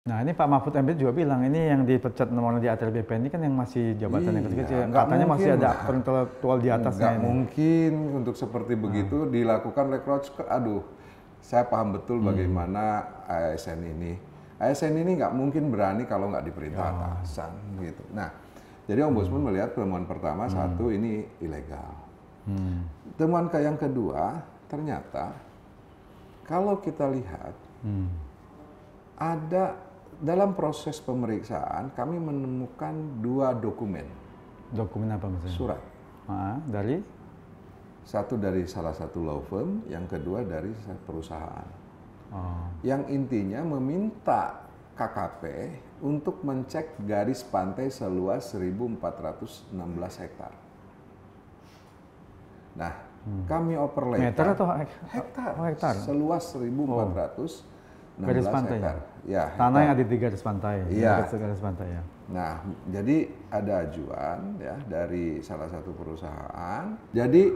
Nah ini Pak Mahfud MD juga bilang ini yang dipecat nomornya di ATL BPN ini kan yang masih jabatan yang kecil-kecil. Katanya masih ada aktor intelektual di atasnya nggak ini. mungkin untuk seperti begitu dilakukan rekrut. Aduh, saya paham betul bagaimana ASN ini. ASN ini nggak mungkin berani kalau nggak diperintah atasan gitu. Nah, jadi Ombudsman melihat temuan pertama satu ini ilegal. Temuan yang kedua ternyata kalau kita lihat ada dalam proses pemeriksaan kami menemukan 2 dokumen. Dokumen apa maksudnya? Surat. Dari? Satu dari salah satu law firm, yang kedua dari perusahaan. Yang intinya meminta KKP untuk mencek garis pantai seluas 1.416 hektar. Nah, kami overlay Meter atau hektar? Hektar. Seluas 1.416 garis pantai hektar. Ya, tanah yang ada di garis pantai. Iya. Garis pantai ya. Nah, jadi ada ajuan ya dari salah satu perusahaan. Jadi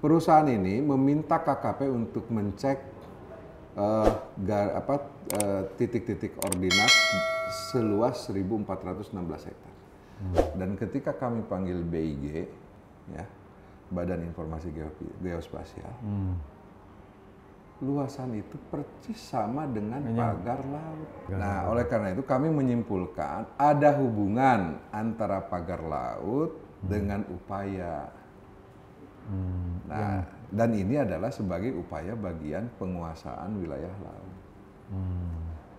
perusahaan ini meminta KKP untuk mencek titik-titik ordinat seluas 1.416 hektar. Dan ketika kami panggil BIG, ya, Badan Informasi Geospasial, luasan itu persis sama dengan pagar laut. Nah, oleh karena itu kami menyimpulkan ada hubungan antara pagar laut dengan upaya. Nah, dan ini adalah sebagai upaya bagian penguasaan wilayah laut.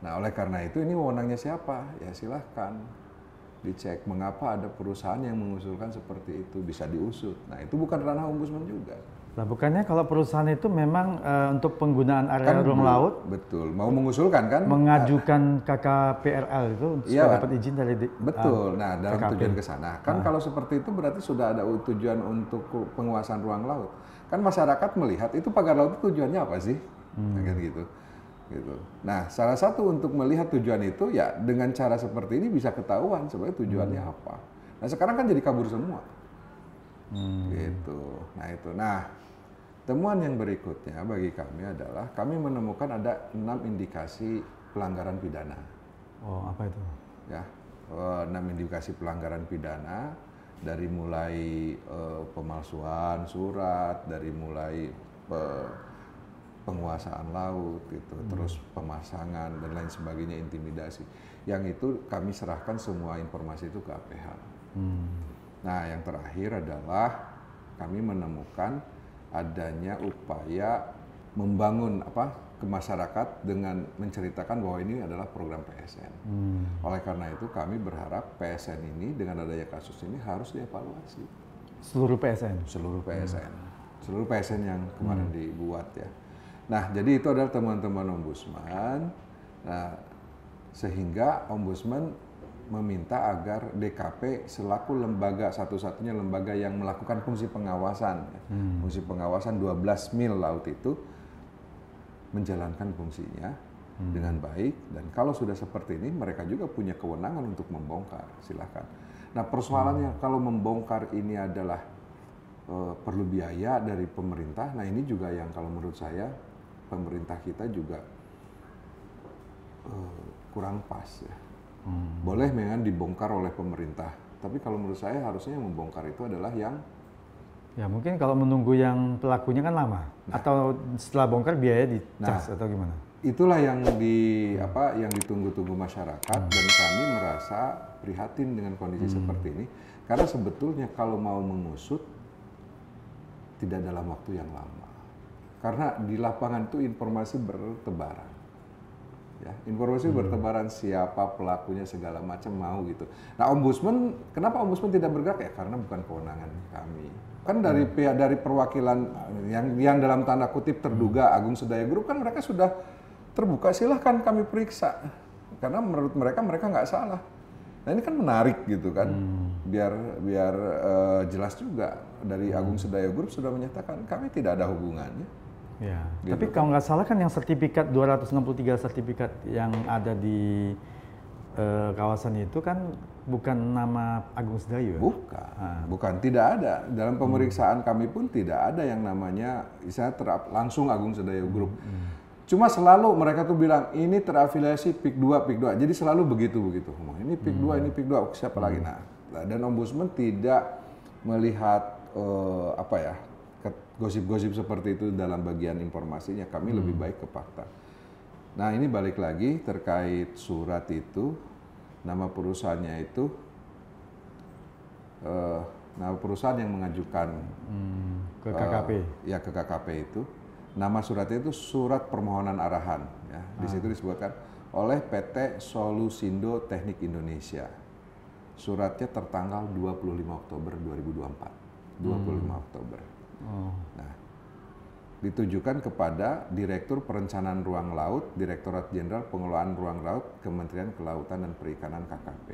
Nah, oleh karena itu ini wewenangnya siapa? Ya silahkan dicek mengapa ada perusahaan yang mengusulkan seperti itu, bisa diusut. Nah, itu bukan ranah Ombudsman juga. Lah bukannya kalau perusahaan itu memang untuk penggunaan area ruang laut, betul, mau mengusulkan kan? Mengajukan KKPRL itu supaya dapat izin dari betul. Nah, dalam KKP. tujuan ke sana kan kalau seperti itu berarti sudah ada tujuan untuk penguasaan ruang laut. Kan masyarakat melihat itu pagar laut itu tujuannya apa sih? Kan gitu. Nah, salah satu untuk melihat tujuan itu ya dengan cara seperti ini bisa ketahuan sebenarnya tujuannya apa. Nah, sekarang kan jadi kabur semua. Gitu. Nah, itu. Nah, temuan yang berikutnya bagi kami adalah kami menemukan ada 6 indikasi pelanggaran pidana. Oh, apa itu? Ya, 6 indikasi pelanggaran pidana dari mulai pemalsuan surat, dari mulai penguasaan laut gitu, terus pemasangan dan lain sebagainya, intimidasi. Yang itu kami serahkan semua informasi itu ke APH. Nah, yang terakhir adalah kami menemukan adanya upaya membangun ke masyarakat dengan menceritakan bahwa ini adalah program PSN. Oleh karena itu kami berharap PSN ini dengan adanya kasus ini harus dievaluasi. Seluruh PSN? Seluruh PSN. Seluruh PSN yang kemarin dibuat ya. Nah, jadi itu adalah teman-teman Ombudsman. Nah, sehingga Ombudsman meminta agar DKP selaku lembaga satu-satunya lembaga yang melakukan fungsi pengawasan, fungsi pengawasan 12 mil laut itu menjalankan fungsinya dengan baik, dan kalau sudah seperti ini mereka juga punya kewenangan untuk membongkar, silakan. Nah, persoalannya kalau membongkar ini adalah perlu biaya dari pemerintah. Nah, ini juga yang kalau menurut saya pemerintah kita juga kurang pas ya. Boleh memang dibongkar oleh pemerintah, tapi kalau menurut saya harusnya yang membongkar itu adalah yang ya mungkin kalau menunggu yang pelakunya kan lama, atau setelah bongkar biaya dicas atau gimana? Itulah yang yang ditunggu-tunggu masyarakat, dan kami merasa prihatin dengan kondisi seperti ini karena sebetulnya kalau mau mengusut tidak dalam waktu yang lama, karena di lapangan itu informasi bertebaran. Ya, informasi bertebaran siapa pelakunya segala macam mau gitu. Nah, Ombudsman, kenapa Ombudsman tidak bergerak ya? Karena bukan kewenangan kami. Kan dari pihak dari perwakilan yang dalam tanda kutip terduga Agung Sedayo Group kan mereka sudah terbuka, silahkan kami periksa. Karena menurut mereka nggak salah. Nah, ini kan menarik gitu kan. Biar jelas juga dari Agung Sedayo Group sudah menyatakan kami tidak ada hubungannya. Ya, gitu. Tapi kalau nggak salah kan yang sertifikat 263 sertifikat yang ada di kawasan itu kan bukan nama Agung Sedayo. Bukan, tidak ada. Dalam pemeriksaan kami pun tidak ada yang namanya langsung Agung Sedayo Group. Cuma selalu mereka tuh bilang ini terafiliasi PIK 2, PIK 2. Jadi selalu begitu. Ini PIK 2, ini PIK 2, siapa lagi? Nah, dan Ombudsman tidak melihat gosip-gosip seperti itu dalam bagian informasinya. Kami lebih baik ke fakta. Nah, ini balik lagi terkait surat itu, nama perusahaannya itu nama perusahaan yang mengajukan ke KKP. Ya, ke KKP itu. Nama suratnya itu surat permohonan arahan. Ya. Di situ disebutkan oleh PT Solusindo Teknik Indonesia. Suratnya tertanggal 25 Oktober 2024. 25 Oktober. Nah, ditujukan kepada Direktur Perencanaan Ruang Laut, Direktorat Jenderal Pengelolaan Ruang Laut, Kementerian Kelautan dan Perikanan KKP.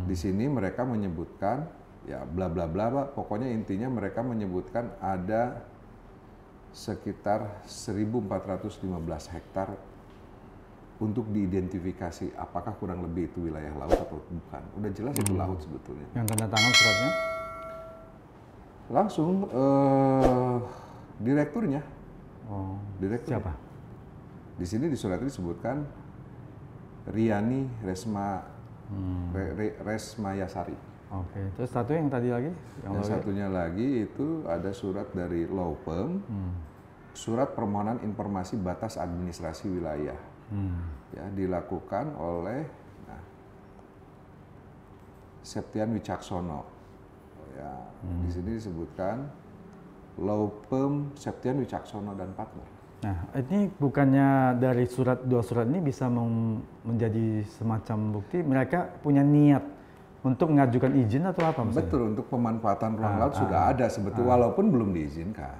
Di sini mereka menyebutkan, ya bla bla bla, pokoknya intinya mereka menyebutkan ada sekitar 1.415 hektar untuk diidentifikasi apakah kurang lebih itu wilayah laut atau bukan. Udah jelas itu laut sebetulnya. Yang tanda tangan suratnya? Langsung direkturnya. Direktur. Siapa? Di sini di surat disebutkan Riani Resmayasari. Oke, terus satu yang tadi lagi? Yang satunya lagi itu ada surat dari Lowpem, surat permohonan informasi batas administrasi wilayah, ya dilakukan oleh Septian Wicaksono. Ya, di sini disebutkan Lowpem Septian Wicaksono dan partner. Nah, ini bukannya dari dua surat ini bisa menjadi semacam bukti mereka punya niat untuk mengajukan izin atau apa maksudnya? Betul, untuk pemanfaatan ruang laut sudah ada sebetulnya, walaupun belum diizinkan.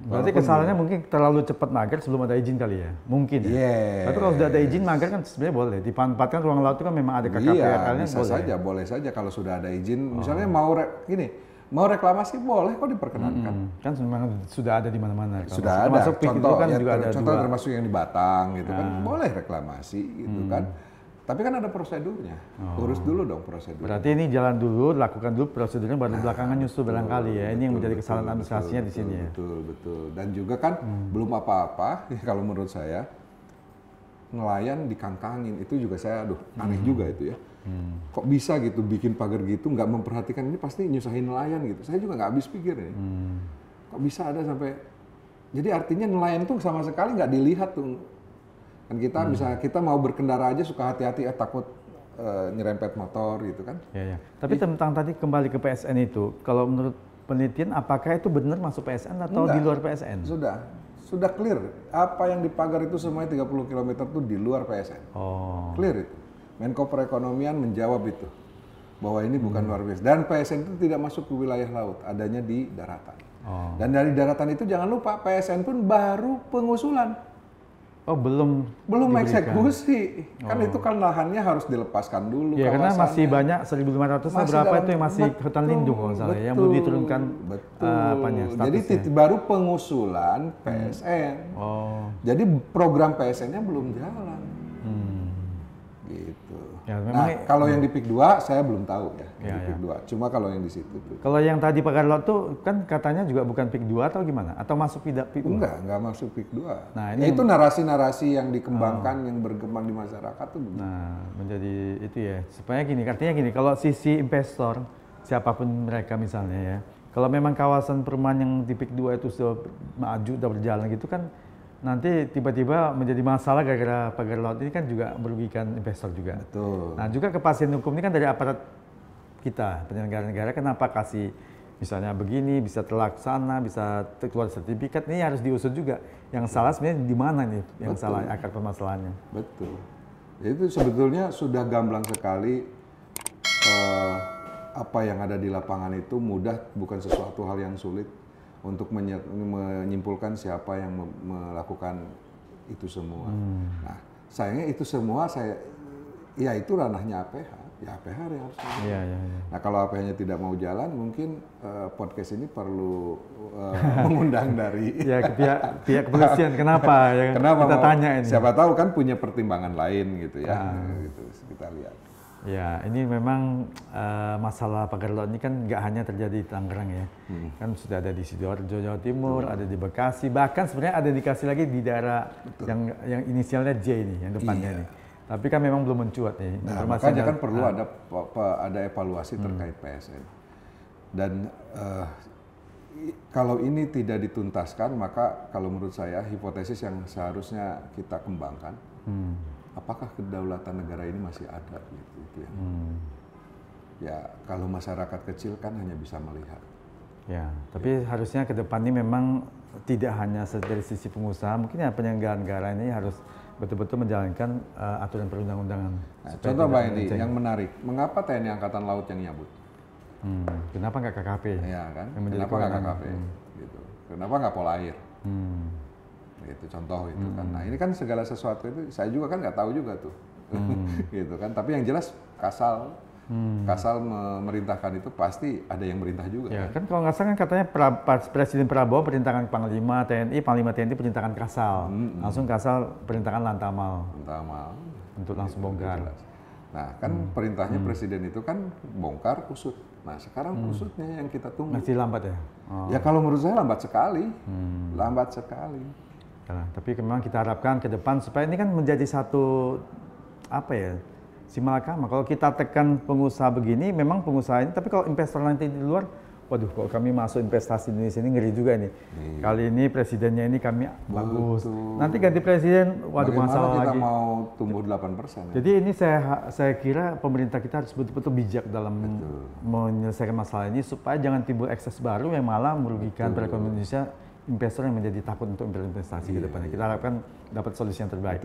Berarti kesalahannya mungkin terlalu cepat magar sebelum ada izin kali ya? Mungkin ya? Yes. Tapi kalau sudah ada izin magar kan sebenarnya boleh. Dimanfaatkan ruang laut itu kan memang ada KKP akalnya bisa boleh. saja, boleh saja kalau sudah ada izin. Misalnya mau reklamasi boleh kok diperkenankan. Kan memang sudah ada di mana-mana. Sudah ada, termasuk contoh, kan ya, juga ada contoh dua. termasuk yang di Batang gitu kan, boleh reklamasi gitu kan. Tapi kan ada prosedurnya, urus dulu dong prosedur. Berarti ini jalan dulu, lakukan dulu prosedurnya, baru belakangan nyusul barangkali ya. Ini yang menjadi kesalahan administrasinya di sini ya. Betul. Dan juga kan belum apa-apa, kalau menurut saya, nelayan dikangkangin, itu juga saya, aneh juga itu ya. Kok bisa gitu bikin pagar gitu, nggak memperhatikan, ini pasti nyusahin nelayan gitu. Saya juga nggak habis pikir ini. Kok bisa ada sampai, jadi artinya nelayan tuh sama sekali nggak dilihat tuh. Kan kita misalnya kita mau berkendara aja suka hati-hati, takut nyerempet motor gitu kan. Ya. Tapi tentang tadi kembali ke PSN itu, kalau menurut penelitian apakah itu benar masuk PSN atau di luar PSN? Sudah clear. Apa yang dipagar itu semuanya 30 km itu di luar PSN. Clear itu. Menko Perekonomian menjawab itu. Bahwa ini bukan luar PSN. Dan PSN itu tidak masuk ke wilayah laut, adanya di daratan. Dan dari daratan itu jangan lupa PSN pun baru pengusulan. Belum eksekusi. Kan itu kan lahannya harus dilepaskan dulu. Ya, karena masih banyak 1.500 berapa itu yang masih hutan lindung kalau misalnya yang belum diturunkan statusnya. Jadi baru pengusulan PSN. Jadi program PSN-nya belum jalan. Gitu. Ya, memang kalau yang di PIK 2 saya belum tahu ya, di PIK 2. Cuma kalau yang di situ tuh. Kalau yang tadi pagar laut tuh kan katanya juga bukan PIK 2 atau gimana? Atau masuk PIK 2? Enggak masuk PIK 2. Nah, ini itu narasi-narasi yang dikembangkan, yang berkembang di masyarakat tuh begitu. Nah, menjadi itu ya. Supaya gini, artinya gini, kalau sisi investor, siapapun mereka misalnya ya, kalau memang kawasan perumahan yang di PIK 2 itu sudah maju, sudah berjalan gitu kan, nanti tiba-tiba menjadi masalah gara-gara pagar laut ini kan juga merugikan investor juga. Betul. Nah juga kepastian hukum ini kan dari aparat kita, penyelenggara negara, kenapa kasih misalnya begini, bisa terlaksana, bisa keluar sertifikat, ini harus diusut juga. Yang salah sebenarnya di mana nih yang salah akar permasalahannya. Betul. Itu sebetulnya sudah gamblang sekali, apa yang ada di lapangan itu mudah, bukan sesuatu hal yang sulit untuk menyimpulkan siapa yang melakukan itu semua. Nah, sayangnya itu semua itu ranahnya APH. Ya APH yang harus. Nah, kalau APH-nya tidak mau jalan, mungkin podcast ini perlu mengundang dari pihak kepolisian. Kenapa? Kenapa kita tanya ini. Siapa tahu kan punya pertimbangan lain gitu ya. Gitu, kita lihat. Ya, ini memang masalah pagar laut ini kan nggak hanya terjadi di Tangerang ya, kan sudah ada di Sidoarjo, Jawa Timur, ada di Bekasi, bahkan sebenarnya ada dikasih lagi di daerah yang inisialnya J ini, yang depannya nih. Tapi kan memang belum mencuat nih. Nah, makanya kan perlu ada evaluasi terkait PSN. Dan kalau ini tidak dituntaskan, maka kalau menurut saya hipotesis yang seharusnya kita kembangkan, apakah kedaulatan negara ini masih ada gitu ya. Ya kalau masyarakat kecil kan hanya bisa melihat. Ya, tapi harusnya ke depan ini memang tidak hanya dari sisi pengusaha, mungkin ya penyelenggara negara ini harus betul-betul menjalankan aturan perundang-undangan. Nah, contoh Pak Edi, yang menarik, mengapa TNI Angkatan Laut yang nyabut? Kenapa nggak KKP? Ya kan, kenapa nggak KKP? Gitu. Kenapa nggak Polair? Itu contoh itu kan. Nah ini kan segala sesuatu itu saya juga kan nggak tahu juga tuh, gitu kan. Tapi yang jelas Kasal memerintahkan itu pasti ada yang merintah juga. Ya kan kalau nggak salah kan katanya Presiden Prabowo perintahkan Panglima TNI perintahkan Kasal, langsung Kasal perintahkan Lantamal untuk langsung bongkar. Nah kan perintahnya Presiden itu kan bongkar usut. Nah sekarang usutnya yang kita tunggu. Masih lambat ya? Ya kalau menurut saya lambat sekali, lambat sekali. Ya, tapi memang kita harapkan ke depan supaya ini kan menjadi satu si malakama. Kalau kita tekan pengusaha begini, memang pengusaha ini. Tapi kalau investor nanti di luar, waduh, kalau kami masuk investasi di Indonesia ini ngeri juga nih. Kali ini presidennya ini kami bagus. Nanti ganti presiden, waduh, masalah kita lagi. Mau tumbuh 8%. Jadi ini saya kira pemerintah kita harus betul-betul bijak dalam menyelesaikan masalah ini supaya jangan timbul ekses baru yang malah merugikan perekonomian Indonesia, investor yang menjadi takut untuk berinvestasi ke depannya. Kita harapkan dapat solusi yang terbaik.